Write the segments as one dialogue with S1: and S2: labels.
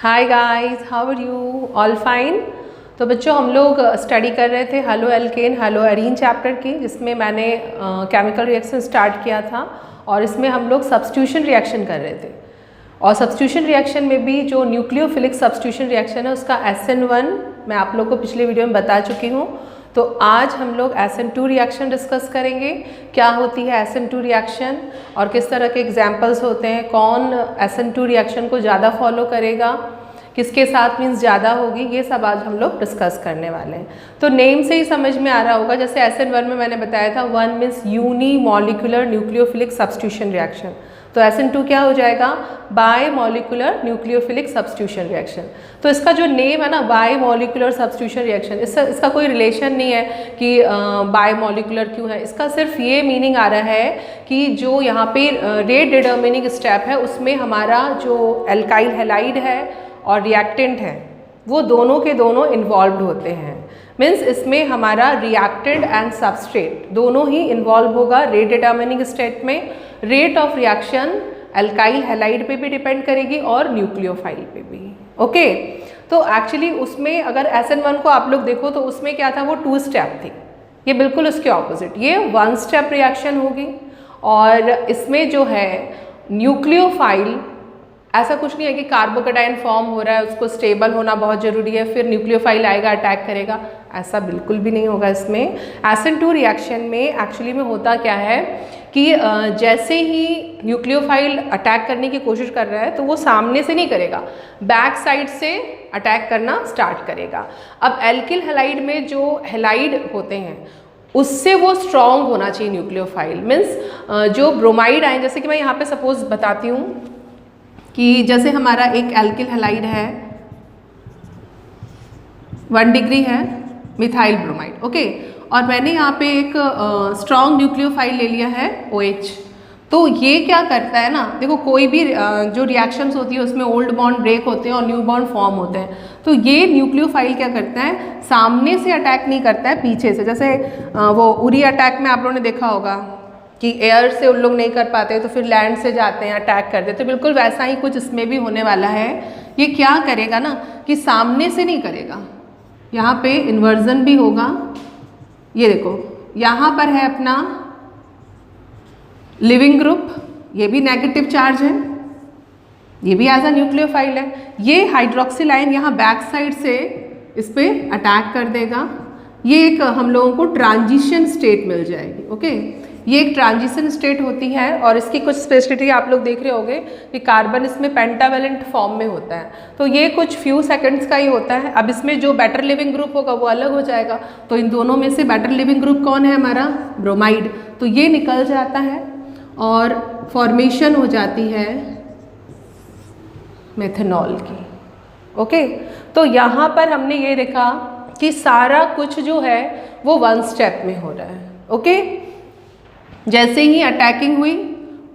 S1: Hi guys, how are you? All fine. तो बच्चों, हम लोग स्टडी कर रहे थे haloalkane haloarene chapter की, जिसमें मैंने केमिकल रिएक्शन स्टार्ट किया था और इसमें हम लोग सब्स्टिट्यूशन रिएक्शन कर रहे थे। और सब्स्टिट्यूशन रिएक्शन में भी जो न्यूक्लियोफिलिक सब्स्टिट्यूशन रिएक्शन है उसका SN1 मैं आप लोग को पिछले वीडियो में बता चुकी हूँ। तो आज हम लोग SN2 रिएक्शन डिस्कस करेंगे। क्या होती है SN2 रिएक्शन और किस तरह के एग्जाम्पल्स होते हैं, कौन SN2 रिएक्शन को ज़्यादा फॉलो करेगा, किसके साथ मीन्स ज़्यादा होगी, ये सब आज हम लोग डिस्कस करने वाले हैं। तो नेम से ही समझ में आ रहा होगा, जैसे SN1 में मैंने बताया था 1 means unimolecular nucleophilic substitution reaction. तो SN2 क्या हो जाएगा? Bimolecular nucleophilic substitution reaction. तो इसका जो नेम है ना, बाय मॉलिक्यूलर सब्स्टिट्यूशन रिएक्शन, इसका कोई रिलेशन नहीं है कि बाय मॉलिक्यूलर क्यों है। इसका सिर्फ ये मीनिंग आ रहा है कि जो यहाँ पे रेट डिटर्मिनिंग स्टेप है उसमें हमारा जो एल्काइल हैलाइड है और रिएक्टेंट है वो दोनों के दोनों इन्वॉल्व होते हैं। मीन्स इसमें हमारा रिएक्टेंट एंड सबस्ट्रेट दोनों ही इन्वॉल्व होगा रेट डिटर्मिनिंग स्टेट में। Rate of reaction alkyl halide पे भी डिपेंड करेगी और न्यूक्लियोफाइल पे भी। ओके, तो एक्चुअली उसमें अगर SN1 को आप लोग देखो तो उसमें क्या था, वो 2 स्टेप थी। ये बिल्कुल उसके ऑपोजिट, ये 1 स्टेप रिएक्शन होगी। और इसमें जो है न्यूक्लियोफाइल, ऐसा कुछ नहीं है कि कार्बोकेटाइन फॉर्म हो रहा है उसको स्टेबल होना बहुत ज़रूरी है फिर न्यूक्लियोफाइल आएगा अटैक करेगा, ऐसा बिल्कुल भी नहीं होगा। इसमें SN2 रिएक्शन में एक्चुअली में होता क्या है कि जैसे ही न्यूक्लियोफाइल अटैक करने की कोशिश कर रहा है तो वो सामने से नहीं करेगा, बैक साइड से अटैक करना स्टार्ट करेगा। अब एल्किल हैलाइड में जो हैलाइड होते हैं उससे वो स्ट्रॉन्ग होना चाहिए न्यूक्लियोफाइल। मीन्स जो ब्रोमाइड आयन, जैसे कि मैं यहाँ पे सपोज बताती हूँ कि जैसे हमारा एक एल्किल हैलाइड है 1 डिग्री है मिथाइल ब्रोमाइड, ओके, और मैंने यहाँ पे एक स्ट्रॉन्ग न्यूक्लियोफाइल ले लिया है OH। तो ये क्या करता है ना, देखो कोई भी जो रिएक्शंस होती है उसमें ओल्ड बॉन्ड ब्रेक होते हैं और न्यू बॉन्ड फॉर्म होते हैं। तो ये न्यूक्लियोफाइल क्या करता है, सामने से अटैक नहीं करता है, पीछे से। जैसे वो उरी अटैक में आप लोगों ने देखा होगा कि एयर से उन लोग नहीं कर पाते तो फिर लैंड से जाते हैं अटैक करते, तो बिल्कुल वैसा ही कुछ इसमें भी होने वाला है। ये क्या करेगा ना कि सामने से नहीं करेगा, यहाँ पे इन्वर्जन भी होगा। ये देखो यहाँ पर है अपना लिविंग ग्रुप, ये भी नेगेटिव चार्ज है, ये भी एज अ न्यूक्लियोफाइल है। ये हाइड्रोक्सिल आयन यहाँ बैक साइड से इस पर अटैक कर देगा। ये एक हम लोगों को ट्रांजिशन स्टेट मिल जाएगी। ओके, ये एक ट्रांजिशन स्टेट होती है और इसकी कुछ स्पेशलिटी आप लोग देख रहे होंगे कि कार्बन इसमें पेंटावेलेंट फॉर्म में होता है। तो ये कुछ फ्यू सेकंड्स का ही होता है। अब इसमें जो बेटर लिविंग ग्रुप होगा वो अलग हो जाएगा। तो इन दोनों में से बेटर लिविंग ग्रुप कौन है? हमारा ब्रोमाइड। तो ये निकल जाता है और फॉर्मेशन हो जाती है मेथनॉल की। ओके, तो यहाँ पर हमने ये देखा कि सारा कुछ जो है वो 1 स्टेप में हो रहा है। ओके, जैसे ही अटैकिंग हुई,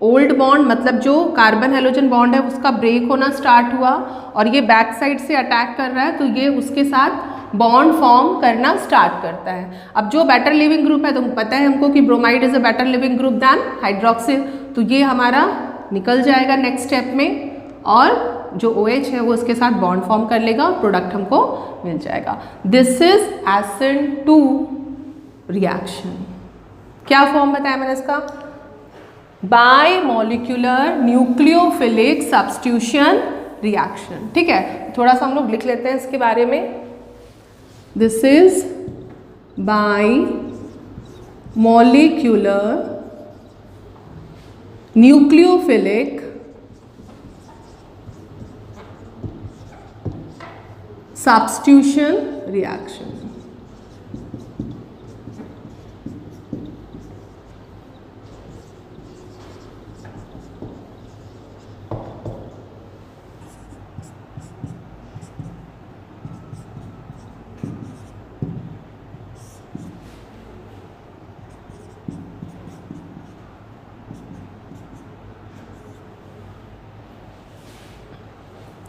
S1: ओल्ड बॉन्ड मतलब जो कार्बन हेलोजन बॉन्ड है उसका ब्रेक होना स्टार्ट हुआ और ये बैक साइड से अटैक कर रहा है, तो ये उसके साथ बॉन्ड फॉर्म करना स्टार्ट करता है। अब जो बेटर लिविंग ग्रुप है, तो पता है हमको कि bromide is a better leaving group than hydroxyl, तो ये हमारा निकल जाएगा नेक्स्ट स्टेप में और जो OH है वो उसके साथ बॉन्ड फॉर्म कर लेगा, प्रोडक्ट हमको मिल जाएगा। This is SN2 reaction. क्या फॉर्म बताया मैंने इसका? Bye molecular nucleophilic substitution reaction. ठीक है, थोड़ा सा हम लोग लिख लेते हैं इसके बारे में। This is by molecular nucleophilic substitution reaction.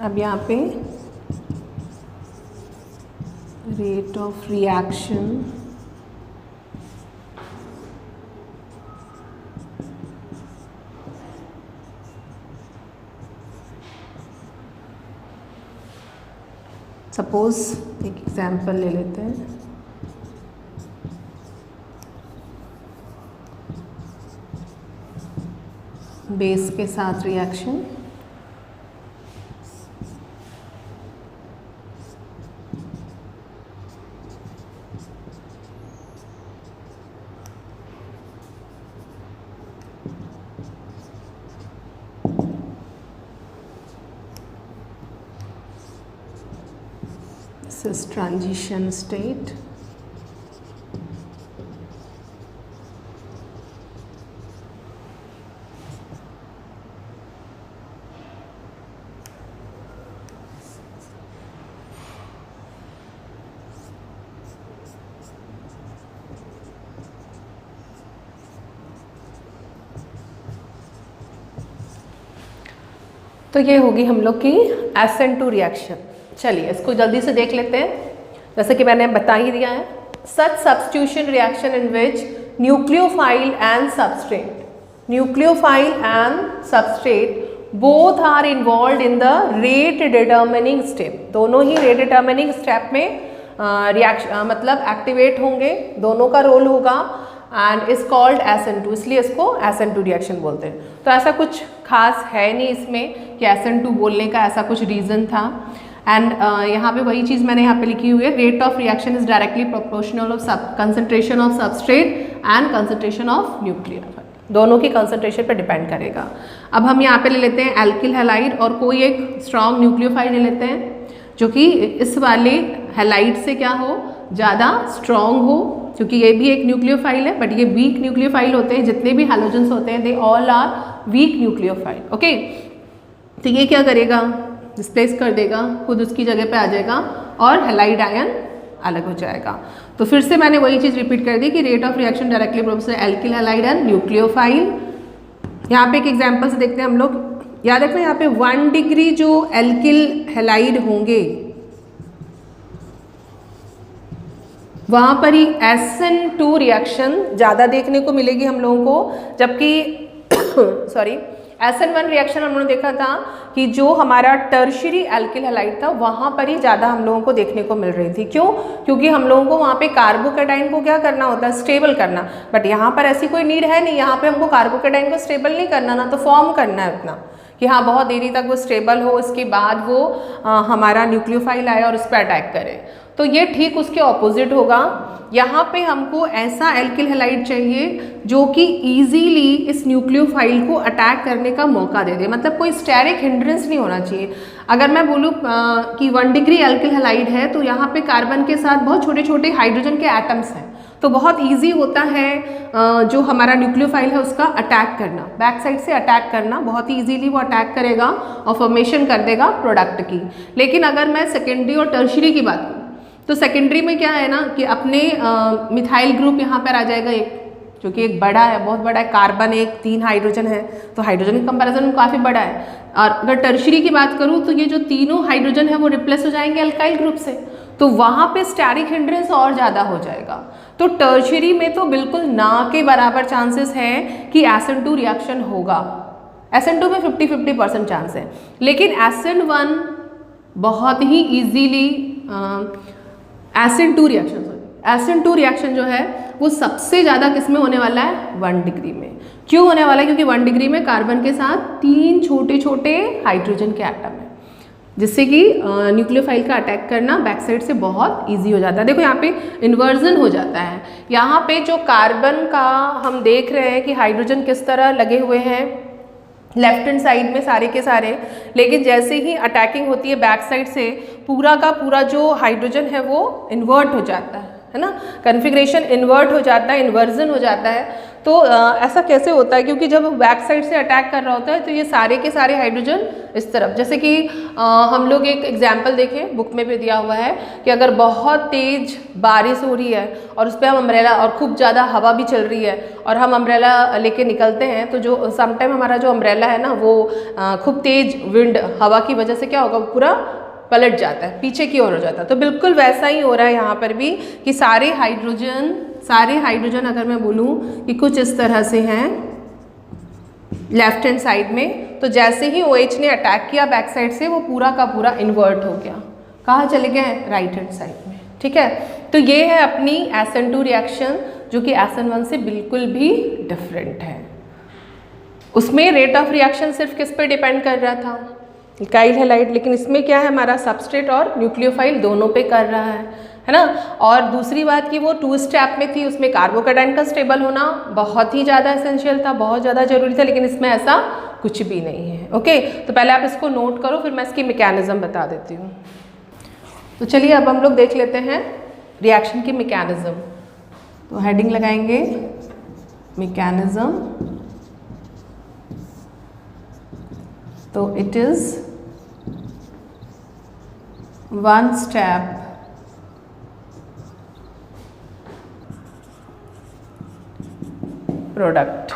S1: अब यहाँ पे रेट ऑफ रिएक्शन सपोज एक एग्जांपल ले लेते हैं, बेस के साथ reaction, this is transition state. तो ये होगी हम लोग की SN2 रिएक्शन। चलिए इसको जल्दी से देख लेते हैं। जैसे कि मैंने बता ही दिया है, such substitution reaction in which nucleophile and substrate both are involve in the rate determining step. दोनों ही रेट डिटर्मिनिंग स्टेप में रिएक्शन मतलब एक्टिवेट होंगे, दोनों का रोल होगा एंड इज कॉल्ड SN2, इसलिए इसको SN2 रिएक्शन बोलते हैं। तो ऐसा कुछ खास है नहीं इसमें कि SN2 बोलने का ऐसा कुछ रीज़न था। एंड यहाँ पे वही चीज़ मैंने यहाँ पे लिखी हुई है, rate of reaction is directly proportional of concentration of substrate and concentration of nucleophile, दोनों की कंसंट्रेशन पर डिपेंड करेगा। अब हम यहाँ पे ले लेते हैं एल्किल हैलाइड और कोई एक स्ट्रॉन्ग न्यूक्लियोफाइल ले लेते हैं जो कि इस वाले हैलाइड से क्या हो, ज़्यादा स्ट्रॉन्ग हो, क्योंकि ये भी एक न्यूक्लियोफाइल है बट ये वीक न्यूक्लियोफाइल होते हैं। जितने भी हैलोजेंस होते हैं they all are weak nucleophile. Okay, तो ये क्या करेगा, डिस्प्लेस कर देगा, खुद उसकी जगह पे आ जाएगा और हैलाइड आयन अलग हो जाएगा। तो फिर से मैंने वही चीज़ रिपीट कर दी कि rate of reaction directly proportional alkyl halide and nucleophile. यहाँ पे एक एग्जाम्पल से देखते हैं हम लोग। याद रखना यहाँ पे 1 डिग्री जो एल्किल हैलाइड होंगे वहाँ पर ही SN2 रिएक्शन ज़्यादा देखने को मिलेगी हम लोगों को, जबकि सॉरी SN1 रिएक्शन हमने देखा था कि जो हमारा टर्शियरी एल्किल हैलाइड था वहाँ पर ही ज़्यादा हम लोगों को देखने को मिल रही थी। क्यों? क्योंकि हम लोगों को वहाँ पे कार्बोकैटाइन को क्या करना होता है, स्टेबल करना। बट यहाँ पर ऐसी कोई नीड है नहीं, यहाँ पे हमको कार्बोकैटाइन को स्टेबल नहीं करना, ना तो फॉर्म करना है उतना कि हाँ बहुत देरी तक वो स्टेबल हो, इसके बाद वो हमारा न्यूक्लियोफाइल आए और उस पर अटैक करे। तो ये ठीक उसके ऑपोजिट होगा। यहाँ पे हमको ऐसा एल्किल हैलाइड चाहिए जो कि इजीली इस न्यूक्लियोफाइल को अटैक करने का मौका दे दे, मतलब कोई स्टेरिक हिंड्रेंस नहीं होना चाहिए। अगर मैं बोलूँ कि 1 डिग्री एल्किल हैलाइड है तो यहाँ पे कार्बन के साथ बहुत छोटे छोटे हाइड्रोजन के एटम्स हैं, तो बहुत ईजी होता है जो हमारा न्यूक्लियोफाइल है उसका अटैक करना, बैक साइड से अटैक करना, बहुत ही ईजीली वो अटैक करेगा और फॉर्मेशन कर देगा प्रोडक्ट की। लेकिन अगर मैं सेकेंडरी और टर्शियरी की बात करूँ तो सेकेंडरी में क्या है ना कि अपने मिथाइल ग्रुप यहाँ पर आ जाएगा एक, जो कि एक बड़ा है, बहुत बड़ा है, कार्बन एक 3 हाइड्रोजन है, तो हाइड्रोजन के कंपैरिजन में काफ़ी बड़ा है। और अगर टर्शियरी की बात करूँ तो ये जो तीनों हाइड्रोजन है वो रिप्लेस हो जाएंगे अल्काइल ग्रुप से, तो वहाँ पे स्टेरिक हिंड्रेंस और ज़्यादा हो जाएगा। तो टर्शियरी में तो बिल्कुल ना के बराबर चांसेस हैं कि SN2 रिएक्शन होगा। SN2 में 50-50% चांस है, लेकिन SN1 बहुत ही ईजीली SN2 रिएक्शन जो है वो सबसे ज़्यादा किस में होने वाला है, 1 डिग्री में। क्यों होने वाला है? क्योंकि 1 डिग्री में कार्बन के साथ 3 छोटे छोटे हाइड्रोजन के एटम हैं, जिससे कि न्यूक्लियोफाइल का अटैक करना बैक साइड से बहुत इजी हो जाता है। देखो यहाँ पे इन्वर्जन हो जाता है। यहाँ पे जो कार्बन का हम देख रहे हैं कि हाइड्रोजन किस तरह लगे हुए हैं लेफ्ट हैंड साइड में सारे के सारे, लेकिन जैसे ही अटैकिंग होती है बैक साइड से पूरा का पूरा जो हाइड्रोजन है वो इन्वर्ट हो जाता है ना, कन्फिग्रेशन इन्वर्ट हो जाता है, इन्वर्जन हो जाता है। तो ऐसा कैसे होता है? क्योंकि जब बैक साइड से अटैक कर रहा होता है तो ये सारे के सारे हाइड्रोजन इस तरफ, जैसे कि हम लोग एक एग्जाम्पल देखें, बुक में भी दिया हुआ है कि अगर बहुत तेज बारिश हो रही है और उस पर हम अम्ब्रेला, और खूब ज़्यादा हवा भी चल रही है और हम अम्ब्रेला लेके निकलते हैं, तो जो समटाइम हमारा जो अम्ब्रेला है ना वो खूब तेज विंड हवा की वजह से क्या होगा, पूरा पलट जाता है, पीछे की ओर हो जाता है। तो बिल्कुल वैसा ही हो रहा है यहाँ पर भी कि सारे हाइड्रोजन अगर मैं बोलूँ कि कुछ इस तरह से हैं लेफ्ट हैंड साइड में, तो जैसे ही OH ने अटैक किया बैक साइड से वो पूरा का पूरा इन्वर्ट हो गया। कहाँ चले गए, राइट हैंड साइड में। ठीक है, तो ये है अपनी SN2 रिएक्शन जो कि SN1 से बिल्कुल भी डिफरेंट है। उसमें रेट ऑफ रिएक्शन सिर्फ किस पे डिपेंड कर रहा था, इल्काइल हैलाइड, लेकिन इसमें क्या है हमारा सबस्ट्रेट और न्यूक्लियोफाइल दोनों पे कर रहा है ना। और दूसरी बात कि वो 2 स्टेप में थी, उसमें कार्बोकैटायन का स्टेबल होना बहुत ही ज़्यादा एसेंशियल था, बहुत ज़्यादा जरूरी था, लेकिन इसमें ऐसा कुछ भी नहीं है। ओके, तो पहले आप इसको नोट करो, फिर मैं इसकी मैकेनिज्म बता देती हूँ। तो चलिए अब हम लोग देख लेते हैं रिएक्शन की मैकेनिज्म। तो हेडिंग लगाएंगे मैकेनिज्म। तो इट इज 1 स्टेप प्रोडक्ट।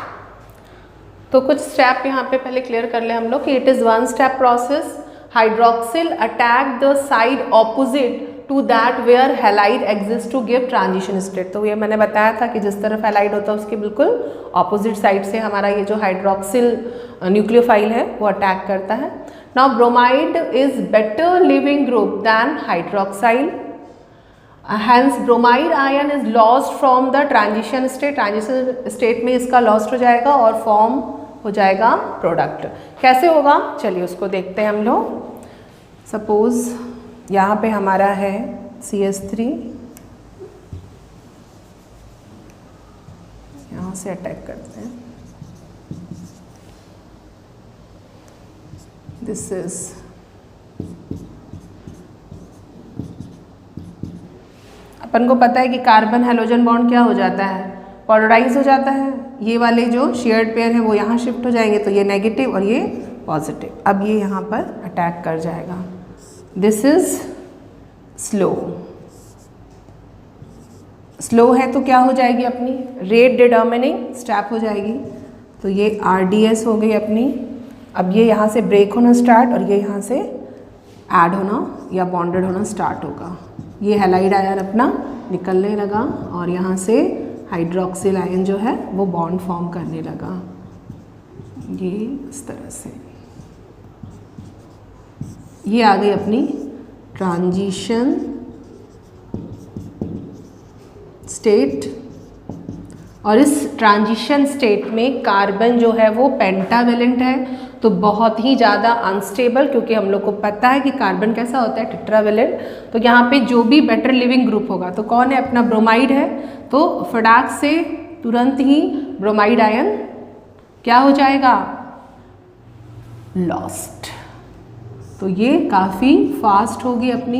S1: तो कुछ स्टेप यहाँ पे पहले क्लियर कर ले हम लोग कि it is 1 step process. Hydroxyl attack the side opposite to that where halide exist to give transition state. तो ये मैंने बताया था कि जिस तरफ हैलाइड होता है उसके बिल्कुल ऑपोजिट साइड से हमारा ये जो हाइड्रोक्सिल न्यूक्लियोफाइल है वो अटैक करता है। Now bromide is better leaving group than hydroxyl, hence bromide ion is lost from the transition state. Transition state में इसका लॉस्ट हो जाएगा और फॉर्म हो जाएगा प्रोडक्ट। कैसे होगा चलिए उसको देखते हैं हम लोग। सपोज यहाँ पे हमारा है CH3, यहाँ से अटैक करते हैं, दिस इज अपन को पता है कि कार्बन हैलोजन बॉन्ड क्या हो जाता है, पोलराइज हो जाता है। ये वाले जो शेयर्ड पेयर है वो यहाँ शिफ्ट हो जाएंगे, तो ये नेगेटिव और ये पॉजिटिव। अब ये यहाँ पर अटैक कर जाएगा। This is slow. स्लो है तो क्या हो जाएगी अपनी रेट डिटर्मिनिंग स्टेप हो जाएगी। तो ये RDS हो गई अपनी। अब ये यहाँ से ब्रेक होना स्टार्ट और ये यहाँ से ऐड होना या बॉन्डेड होना स्टार्ट होगा। ये हैलाइड आयन अपना निकलने लगा और यहाँ से हाइड्रोक्सिल आयन जो है वो बॉन्ड फॉर्म करने लगा, ये इस तरह से। ये आ गई अपनी ट्रांजिशन स्टेट। और इस ट्रांजिशन स्टेट में कार्बन जो है वो पेंटावेलेंट है, तो बहुत ही ज़्यादा अनस्टेबल, क्योंकि हम लोग को पता है कि कार्बन कैसा होता है टेट्रावेलेंट। तो यहाँ पे जो भी बेटर लिविंग ग्रुप होगा तो कौन है अपना ब्रोमाइड है, तो फटाक से तुरंत ही ब्रोमाइड आयन क्या हो जाएगा लॉस्ट। तो ये काफ़ी फास्ट होगी अपनी,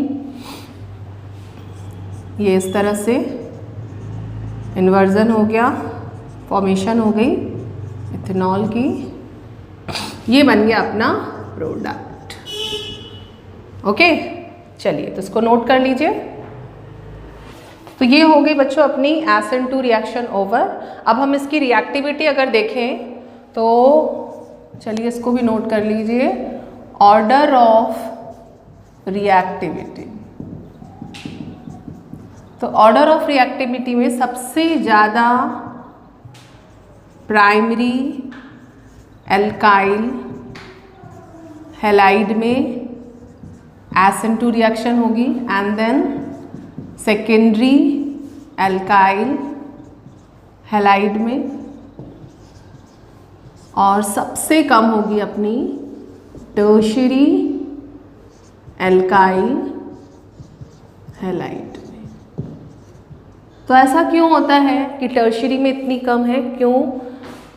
S1: ये इस तरह से इन्वर्जन हो गया, फॉर्मेशन हो गई इथेनॉल की, ये बन गया अपना प्रोडक्ट। ओके चलिए तो इसको नोट कर लीजिए। तो ये हो गई बच्चों अपनी SN2 रिएक्शन ओवर। अब हम इसकी रिएक्टिविटी अगर देखें तो चलिए इसको भी नोट कर लीजिए। ऑर्डर ऑफ रिएक्टिविटी, तो ऑर्डर ऑफ रिएक्टिविटी में सबसे ज़्यादा प्राइमरी एल्काइल हैलाइड में SN2 रिएक्शन होगी and then secondary alkyl halide में, और सबसे कम होगी अपनी टर्शियरी एल्काइल हैलाइड में। तो ऐसा क्यों होता है कि टर्शियरी में इतनी कम है, क्यों?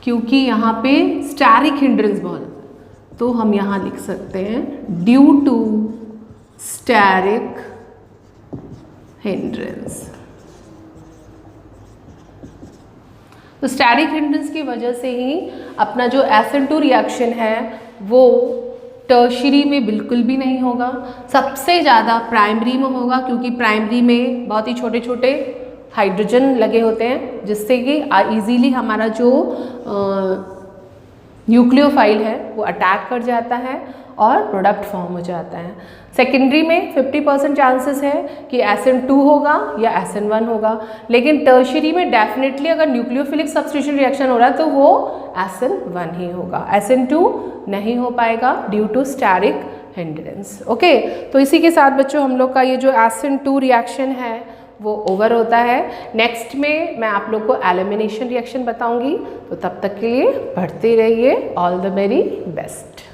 S1: क्योंकि यहाँ पे स्टेरिक हिंड्रेंस बहुत है। तो हम यहाँ लिख सकते हैं ड्यू टू स्टेरिक हिंड्रेंस। तो स्टेरिक हिंड्रेंस की वजह से ही अपना जो SN2 रिएक्शन है वो टर्शियरी में बिल्कुल भी नहीं होगा, सबसे ज़्यादा प्राइमरी में होगा, क्योंकि प्राइमरी में बहुत ही छोटे छोटे हाइड्रोजन लगे होते हैं जिससे कि इजीली हमारा जो न्यूक्लियोफाइल है वो अटैक कर जाता है और प्रोडक्ट फॉर्म हो जाता है। सेकेंडरी में 50% चांसेस है कि SN2 होगा या SN1 होगा, लेकिन टर्शियरी में डेफिनेटली अगर न्यूक्लियोफिलिक सब्स्टिट्यूशन रिएक्शन हो रहा है तो वो SN1 ही होगा, SN2 नहीं हो पाएगा due to steric hindrance. Okay, तो इसी के साथ बच्चों हम लोग का ये जो एसिड 2 रिएक्शन है वो ओवर होता है। नेक्स्ट में मैं आप लोग को एलिमिनेशन रिएक्शन बताऊंगी, तो तब तक के लिए पढ़ते रहिए। All the very best.